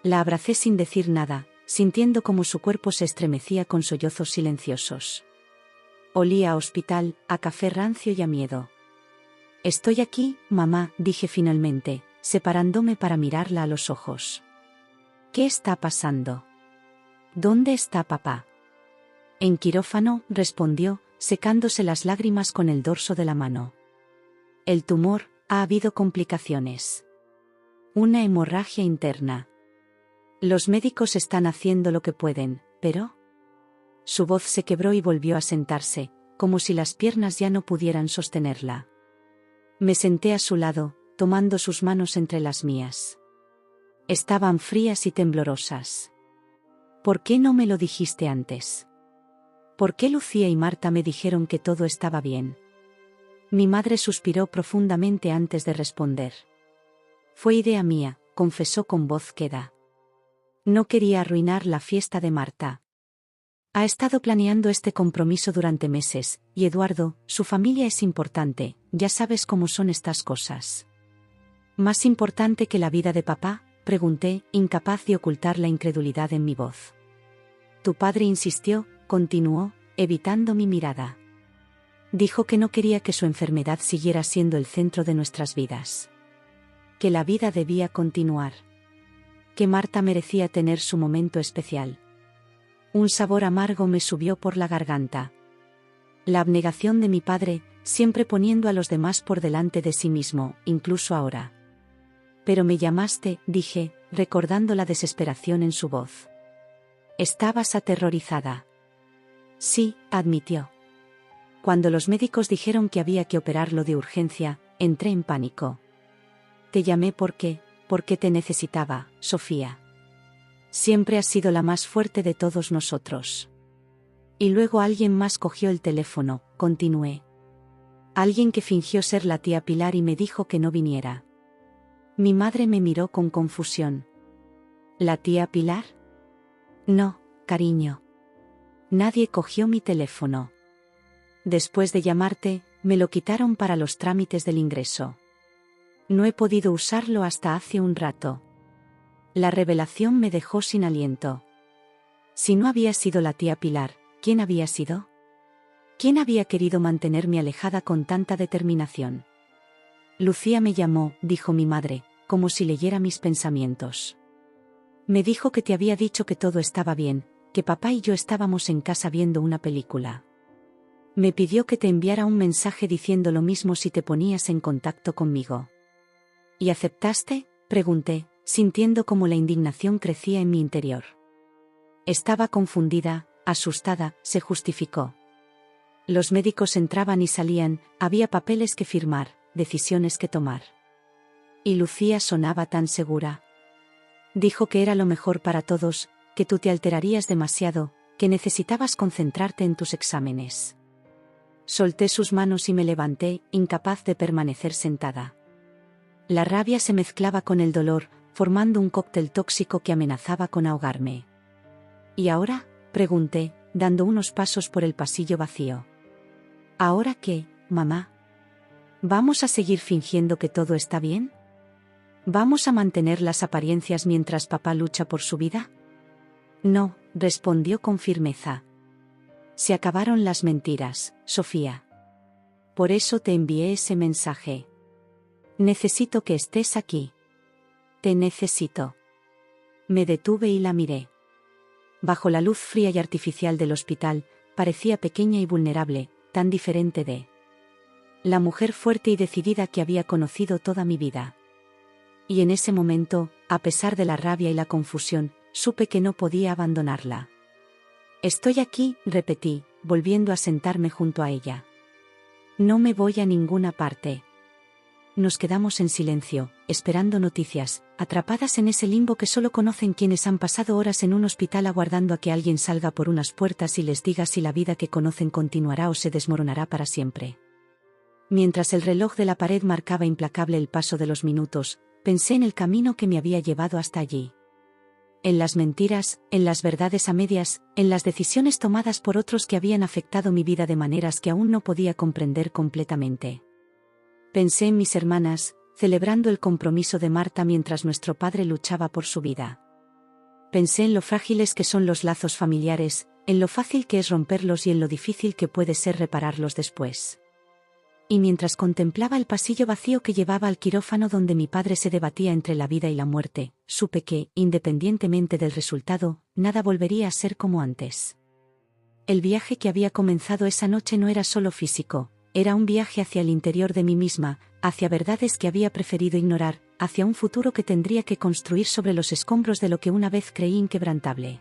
La abracé sin decir nada, sintiendo como su cuerpo se estremecía con sollozos silenciosos. Olía a hospital, a café rancio y a miedo. «Estoy aquí, mamá», dije finalmente, separándome para mirarla a los ojos. «¿Qué está pasando? ¿Dónde está papá?» «En quirófano», respondió, secándose las lágrimas con el dorso de la mano. «El tumor, ha habido complicaciones. Una hemorragia interna. Los médicos están haciendo lo que pueden, pero...» Su voz se quebró y volvió a sentarse, como si las piernas ya no pudieran sostenerla. Me senté a su lado, tomando sus manos entre las mías. Estaban frías y temblorosas. «¿Por qué no me lo dijiste antes? ¿Por qué Lucía y Marta me dijeron que todo estaba bien?» Mi madre suspiró profundamente antes de responder. «Fue idea mía», confesó con voz queda. «No quería arruinar la fiesta de Marta. Ha estado planeando este compromiso durante meses, y Eduardo, su familia es importante, ya sabes cómo son estas cosas». «¿Más importante que la vida de papá?», pregunté, incapaz de ocultar la incredulidad en mi voz. «Tu padre insistió», continuó, evitando mi mirada. «Dijo que no quería que su enfermedad siguiera siendo el centro de nuestras vidas. Que la vida debía continuar. Que Marta merecía tener su momento especial». Un sabor amargo me subió por la garganta. La abnegación de mi padre, siempre poniendo a los demás por delante de sí mismo, incluso ahora. «Pero me llamaste», dije, recordando la desesperación en su voz. «Estabas aterrorizada». «Sí», admitió. «Cuando los médicos dijeron que había que operarlo de urgencia, entré en pánico. Te llamé porque te necesitaba, Sofía. Siempre has sido la más fuerte de todos nosotros». Y luego alguien más cogió el teléfono, continué. Alguien que fingió ser la tía Pilar y me dijo que no viniera. Mi madre me miró con confusión. ¿La tía Pilar? No, cariño. Nadie cogió mi teléfono. Después de llamarte, me lo quitaron para los trámites del ingreso. No he podido usarlo hasta hace un rato. La revelación me dejó sin aliento. Si no había sido la tía Pilar, ¿quién había sido? ¿Quién había querido mantenerme alejada con tanta determinación? Lucía me llamó, dijo mi madre, como si leyera mis pensamientos. Me dijo que te había dicho que todo estaba bien, que papá y yo estábamos en casa viendo una película. Me pidió que te enviara un mensaje diciendo lo mismo si te ponías en contacto conmigo. ¿Y aceptaste?, pregunté, sintiendo cómo la indignación crecía en mi interior. Estaba confundida, asustada, se justificó. Los médicos entraban y salían, había papeles que firmar, decisiones que tomar. Y Lucía sonaba tan segura. Dijo que era lo mejor para todos, que tú te alterarías demasiado, que necesitabas concentrarte en tus exámenes. Solté sus manos y me levanté, incapaz de permanecer sentada. La rabia se mezclaba con el dolor, formando un cóctel tóxico que amenazaba con ahogarme. ¿Y ahora?, pregunté, dando unos pasos por el pasillo vacío. ¿Ahora qué, mamá? ¿Vamos a seguir fingiendo que todo está bien? ¿Vamos a mantener las apariencias mientras papá lucha por su vida? No, respondió con firmeza. Se acabaron las mentiras, Sofía. Por eso te envié ese mensaje. Necesito que estés aquí. Te necesito. Me detuve y la miré. Bajo la luz fría y artificial del hospital, parecía pequeña y vulnerable, tan diferente de la mujer fuerte y decidida que había conocido toda mi vida. Y en ese momento, a pesar de la rabia y la confusión, supe que no podía abandonarla. Estoy aquí, repetí, volviendo a sentarme junto a ella. No me voy a ninguna parte. Nos quedamos en silencio, esperando noticias, atrapadas en ese limbo que solo conocen quienes han pasado horas en un hospital aguardando a que alguien salga por unas puertas y les diga si la vida que conocen continuará o se desmoronará para siempre. Mientras el reloj de la pared marcaba implacable el paso de los minutos, pensé en el camino que me había llevado hasta allí. En las mentiras, en las verdades a medias, en las decisiones tomadas por otros que habían afectado mi vida de maneras que aún no podía comprender completamente. Pensé en mis hermanas, celebrando el compromiso de Marta mientras nuestro padre luchaba por su vida. Pensé en lo frágiles que son los lazos familiares, en lo fácil que es romperlos y en lo difícil que puede ser repararlos después. Y mientras contemplaba el pasillo vacío que llevaba al quirófano donde mi padre se debatía entre la vida y la muerte, supe que, independientemente del resultado, nada volvería a ser como antes. El viaje que había comenzado esa noche no era solo físico, era un viaje hacia el interior de mí misma, hacia verdades que había preferido ignorar, hacia un futuro que tendría que construir sobre los escombros de lo que una vez creí inquebrantable.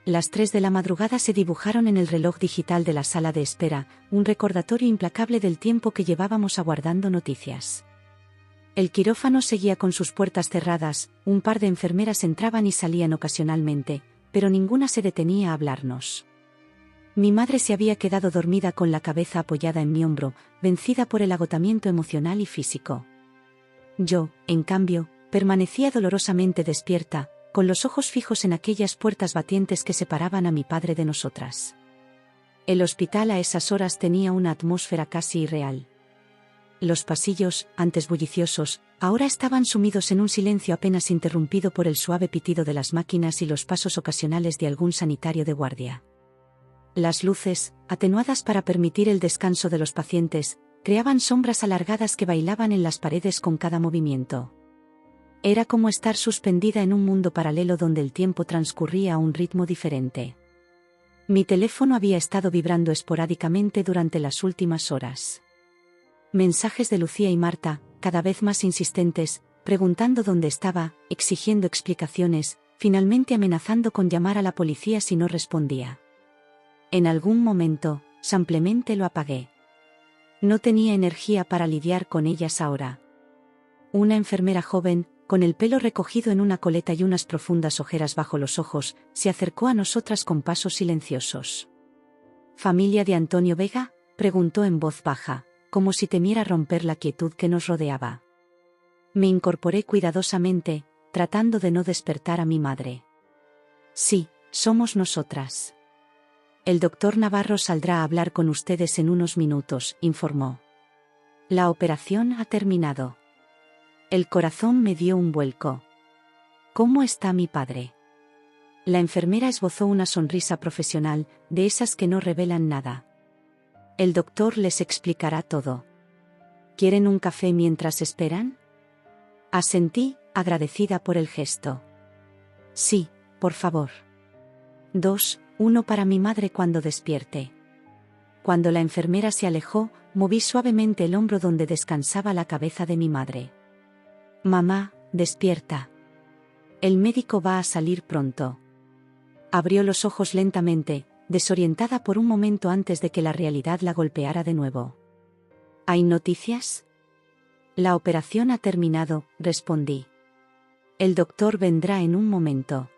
Las 3 de la madrugada se dibujaron en el reloj digital de la sala de espera, un recordatorio implacable del tiempo que llevábamos aguardando noticias. El quirófano seguía con sus puertas cerradas, un par de enfermeras entraban y salían ocasionalmente, pero ninguna se detenía a hablarnos. Mi madre se había quedado dormida con la cabeza apoyada en mi hombro, vencida por el agotamiento emocional y físico. Yo, en cambio, permanecía dolorosamente despierta, con los ojos fijos en aquellas puertas batientes que separaban a mi padre de nosotras. El hospital a esas horas tenía una atmósfera casi irreal. Los pasillos, antes bulliciosos, ahora estaban sumidos en un silencio apenas interrumpido por el suave pitido de las máquinas y los pasos ocasionales de algún sanitario de guardia. Las luces, atenuadas para permitir el descanso de los pacientes, creaban sombras alargadas que bailaban en las paredes con cada movimiento. Era como estar suspendida en un mundo paralelo donde el tiempo transcurría a un ritmo diferente. Mi teléfono había estado vibrando esporádicamente durante las últimas horas. Mensajes de Lucía y Marta, cada vez más insistentes, preguntando dónde estaba, exigiendo explicaciones, finalmente amenazando con llamar a la policía si no respondía. En algún momento, simplemente lo apagué. No tenía energía para lidiar con ellas ahora. Una enfermera joven, con el pelo recogido en una coleta y unas profundas ojeras bajo los ojos, se acercó a nosotras con pasos silenciosos. ¿Familia de Antonio Vega?, preguntó en voz baja, como si temiera romper la quietud que nos rodeaba. Me incorporé cuidadosamente, tratando de no despertar a mi madre. Sí, somos nosotras. El doctor Navarro saldrá a hablar con ustedes en unos minutos, informó. La operación ha terminado. El corazón me dio un vuelco. ¿Cómo está mi padre? La enfermera esbozó una sonrisa profesional, de esas que no revelan nada. El doctor les explicará todo. ¿Quieren un café mientras esperan? Asentí, agradecida por el gesto. Sí, por favor. 2, 1 para mi madre cuando despierte. Cuando la enfermera se alejó, moví suavemente el hombro donde descansaba la cabeza de mi madre. Mamá, despierta. El médico va a salir pronto. Abrió los ojos lentamente, desorientada por un momento antes de que la realidad la golpeara de nuevo. ¿Hay noticias? La operación ha terminado, respondí. El doctor vendrá en un momento.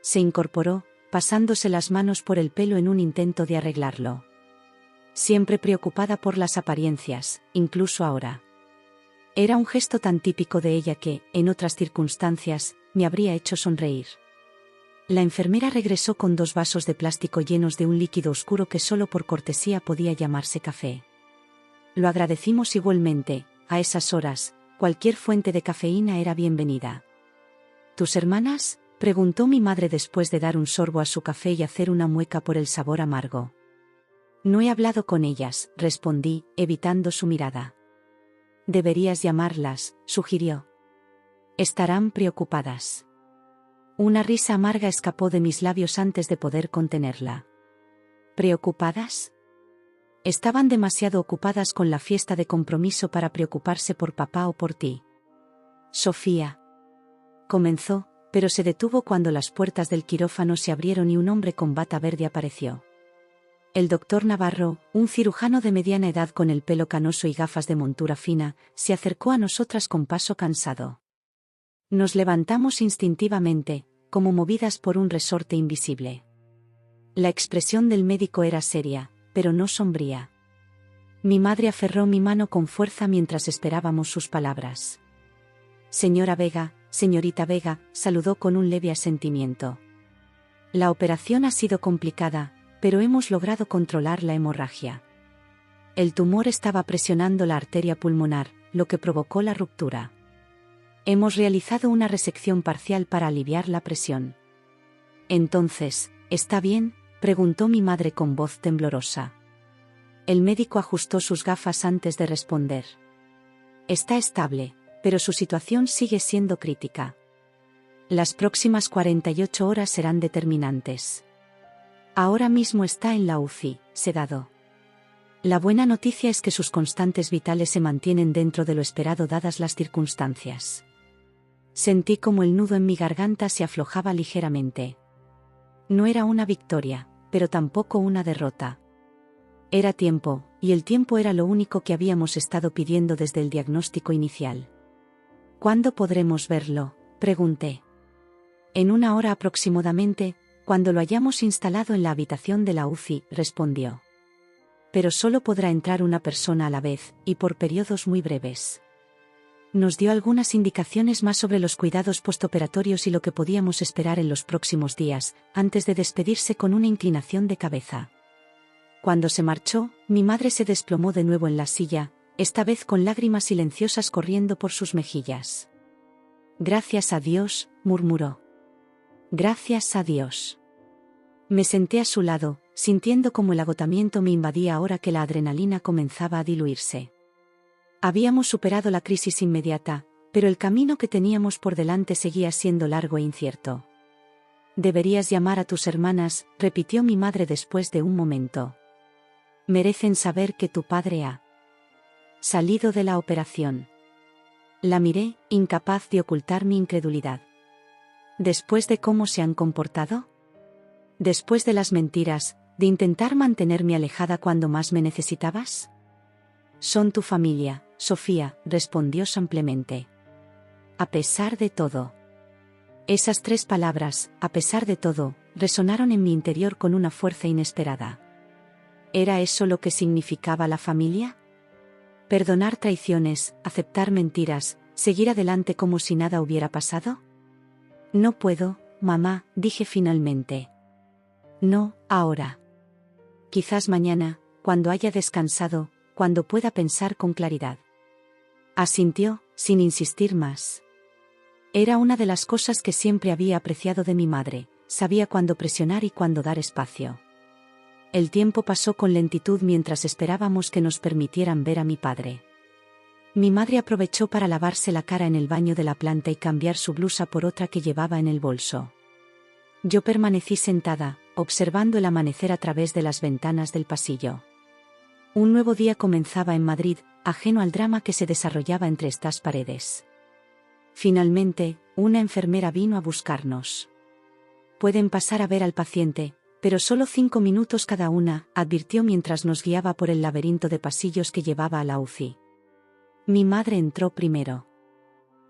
Se incorporó, pasándose las manos por el pelo en un intento de arreglarlo. Siempre preocupada por las apariencias, incluso ahora. Era un gesto tan típico de ella que, en otras circunstancias, me habría hecho sonreír. La enfermera regresó con 2 vasos de plástico llenos de un líquido oscuro que solo por cortesía podía llamarse café. Lo agradecimos igualmente. A esas horas, cualquier fuente de cafeína era bienvenida. ¿Tus hermanas?, preguntó mi madre después de dar un sorbo a su café y hacer una mueca por el sabor amargo. No he hablado con ellas, respondí, evitando su mirada. Deberías llamarlas, sugirió. Estarán preocupadas. Una risa amarga escapó de mis labios antes de poder contenerla. ¿Preocupadas? Estaban demasiado ocupadas con la fiesta de compromiso para preocuparse por papá o por ti. Sofía. Comenzó, pero se detuvo cuando las puertas del quirófano se abrieron y un hombre con bata verde apareció. El doctor Navarro, un cirujano de mediana edad con el pelo canoso y gafas de montura fina, se acercó a nosotras con paso cansado. Nos levantamos instintivamente, como movidas por un resorte invisible. La expresión del médico era seria, pero no sombría. Mi madre aferró mi mano con fuerza mientras esperábamos sus palabras. Señora Vega, señorita Vega, saludó con un leve asentimiento. La operación ha sido complicada, pero hemos logrado controlar la hemorragia. El tumor estaba presionando la arteria pulmonar, lo que provocó la ruptura. Hemos realizado una resección parcial para aliviar la presión. Entonces, ¿está bien?, preguntó mi madre con voz temblorosa. El médico ajustó sus gafas antes de responder. Está estable, pero su situación sigue siendo crítica. Las próximas 48 horas serán determinantes. Ahora mismo está en la UCI, sedado. La buena noticia es que sus constantes vitales se mantienen dentro de lo esperado dadas las circunstancias. Sentí como el nudo en mi garganta se aflojaba ligeramente. No era una victoria, pero tampoco una derrota. Era tiempo, y el tiempo era lo único que habíamos estado pidiendo desde el diagnóstico inicial. ¿Cuándo podremos verlo?, pregunté. En 1 hora aproximadamente, cuando lo hayamos instalado en la habitación de la UCI, respondió. Pero solo podrá entrar una persona a la vez, y por periodos muy breves. Nos dio algunas indicaciones más sobre los cuidados postoperatorios y lo que podíamos esperar en los próximos días, antes de despedirse con una inclinación de cabeza. Cuando se marchó, mi madre se desplomó de nuevo en la silla, esta vez con lágrimas silenciosas corriendo por sus mejillas. Gracias a Dios, murmuró. Gracias a Dios. Me senté a su lado, sintiendo como el agotamiento me invadía ahora que la adrenalina comenzaba a diluirse. Habíamos superado la crisis inmediata, pero el camino que teníamos por delante seguía siendo largo e incierto. Deberías llamar a tus hermanas, repitió mi madre después de un momento. Merecen saber que tu padre ha salido de la operación. La miré, incapaz de ocultar mi incredulidad. ¿Después de cómo se han comportado? ¿Después de las mentiras, de intentar mantenerme alejada cuando más me necesitabas? Son tu familia, Sofía, respondió simplemente. A pesar de todo. Esas 3 palabras, a pesar de todo, resonaron en mi interior con una fuerza inesperada. ¿Era eso lo que significaba la familia? ¿Perdonar traiciones, aceptar mentiras, seguir adelante como si nada hubiera pasado? No puedo, mamá, dije finalmente. No, ahora. Quizás mañana, cuando haya descansado, cuando pueda pensar con claridad. Asintió, sin insistir más. Era una de las cosas que siempre había apreciado de mi madre, sabía cuándo presionar y cuándo dar espacio. El tiempo pasó con lentitud mientras esperábamos que nos permitieran ver a mi padre. Mi madre aprovechó para lavarse la cara en el baño de la planta y cambiar su blusa por otra que llevaba en el bolso. Yo permanecí sentada, observando el amanecer a través de las ventanas del pasillo. Un nuevo día comenzaba en Madrid, ajeno al drama que se desarrollaba entre estas paredes. Finalmente, Una enfermera vino a buscarnos. Pueden pasar a ver al paciente, pero solo 5 minutos cada una, advirtió mientras nos guiaba por el laberinto de pasillos que llevaba a la UCI. Mi madre entró primero.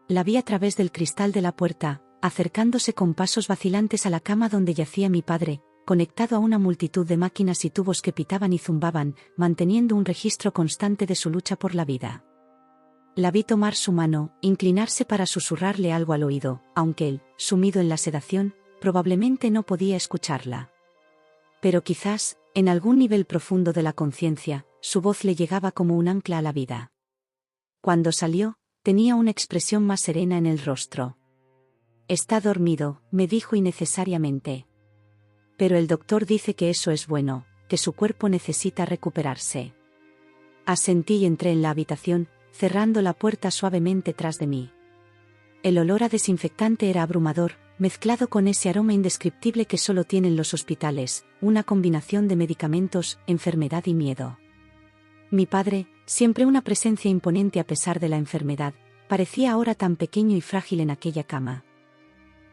La vi a través del cristal de la puerta, acercándose con pasos vacilantes a la cama donde yacía mi padre, conectado a una multitud de máquinas y tubos que pitaban y zumbaban, manteniendo un registro constante de su lucha por la vida. La vi tomar su mano, inclinarse para susurrarle algo al oído, aunque él, sumido en la sedación, probablemente no podía escucharla. Pero quizás, en algún nivel profundo de la conciencia, su voz le llegaba como un ancla a la vida. Cuando salió, tenía una expresión más serena en el rostro. «Está dormido», me dijo innecesariamente. «Pero el doctor dice que eso es bueno, que su cuerpo necesita recuperarse». Asentí y entré en la habitación, cerrando la puerta suavemente tras de mí. El olor a desinfectante era abrumador, mezclado con ese aroma indescriptible que solo tienen los hospitales, una combinación de medicamentos, enfermedad y miedo. Mi padre, siempre una presencia imponente a pesar de la enfermedad, parecía ahora tan pequeño y frágil en aquella cama.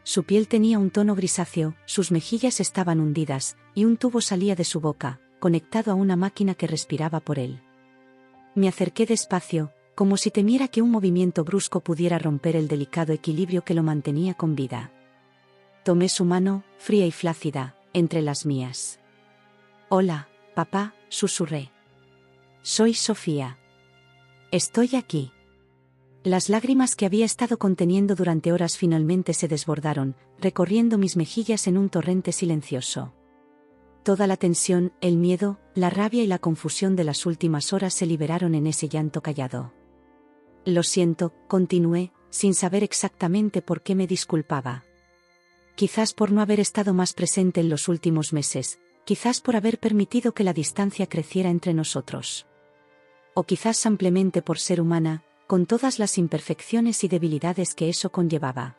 Su piel tenía un tono grisáceo, sus mejillas estaban hundidas, y un tubo salía de su boca, conectado a una máquina que respiraba por él. Me acerqué despacio, como si temiera que un movimiento brusco pudiera romper el delicado equilibrio que lo mantenía con vida. Tomé su mano, fría y flácida, entre las mías. «Hola, papá», susurré. «Soy Sofía. Estoy aquí». Las lágrimas que había estado conteniendo durante horas finalmente se desbordaron, recorriendo mis mejillas en un torrente silencioso. Toda la tensión, el miedo, la rabia y la confusión de las últimas horas se liberaron en ese llanto callado. «Lo siento», continué, sin saber exactamente por qué me disculpaba. Quizás por no haber estado más presente en los últimos meses, quizás por haber permitido que la distancia creciera entre nosotros. O quizás simplemente por ser humana, con todas las imperfecciones y debilidades que eso conllevaba.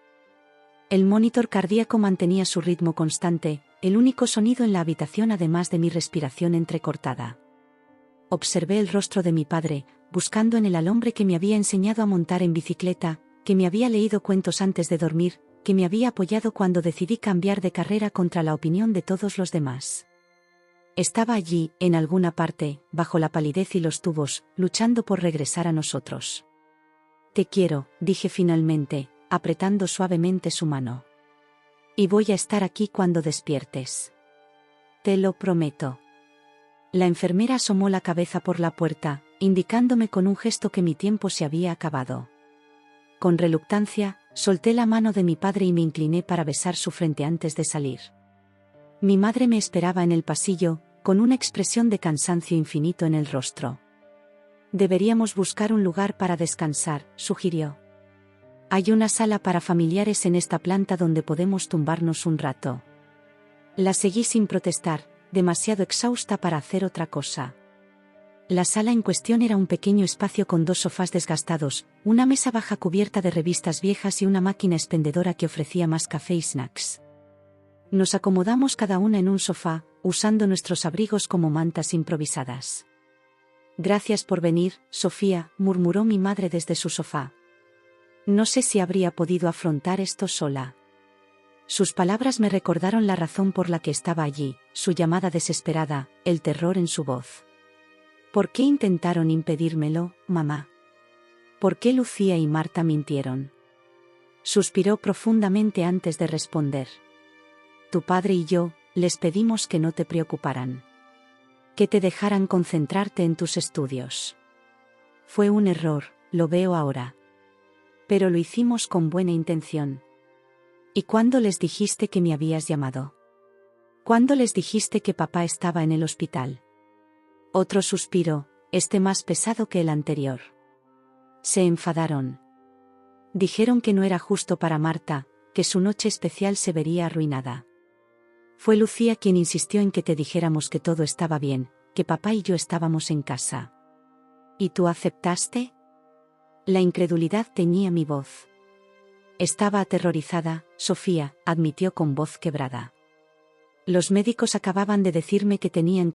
El monitor cardíaco mantenía su ritmo constante, el único sonido en la habitación además de mi respiración entrecortada. Observé el rostro de mi padre, buscando en él al hombre que me había enseñado a montar en bicicleta, que me había leído cuentos antes de dormir, que me había apoyado cuando decidí cambiar de carrera contra la opinión de todos los demás. Estaba allí, en alguna parte, bajo la palidez y los tubos, luchando por regresar a nosotros. «Te quiero», dije finalmente, apretando suavemente su mano. «Y voy a estar aquí cuando despiertes. Te lo prometo». La enfermera asomó la cabeza por la puerta, indicándome con un gesto que mi tiempo se había acabado. Con reluctancia, solté la mano de mi padre y me incliné para besar su frente antes de salir. Mi madre me esperaba en el pasillo, con una expresión de cansancio infinito en el rostro. «Deberíamos buscar un lugar para descansar», sugirió. «Hay una sala para familiares en esta planta donde podemos tumbarnos un rato». La seguí sin protestar, demasiado exhausta para hacer otra cosa. La sala en cuestión era un pequeño espacio con 2 sofás desgastados, una mesa baja cubierta de revistas viejas y una máquina expendedora que ofrecía más café y snacks. Nos acomodamos cada una en un sofá, usando nuestros abrigos como mantas improvisadas. «Gracias por venir, Sofía», murmuró mi madre desde su sofá. No sé si habría podido afrontar esto sola. Sus palabras me recordaron la razón por la que estaba allí, su llamada desesperada, el terror en su voz. ¿Por qué intentaron impedírmelo, mamá? ¿Por qué Lucía y Marta mintieron? Suspiró profundamente antes de responder. Tu padre y yo, les pedimos que no te preocuparan. Que te dejaran concentrarte en tus estudios. Fue un error, lo veo ahora. Pero lo hicimos con buena intención. ¿Y cuándo les dijiste que me habías llamado? ¿Cuándo les dijiste que papá estaba en el hospital? Otro suspiro, este más pesado que el anterior. Se enfadaron. Dijeron que no era justo para Marta, que su noche especial se vería arruinada. Fue Lucía quien insistió en que te dijéramos que todo estaba bien, que papá y yo estábamos en casa. ¿Y tú aceptaste? La incredulidad teñía mi voz. Estaba aterrorizada, Sofía, admitió con voz quebrada. Los médicos acababan de decirme que tenían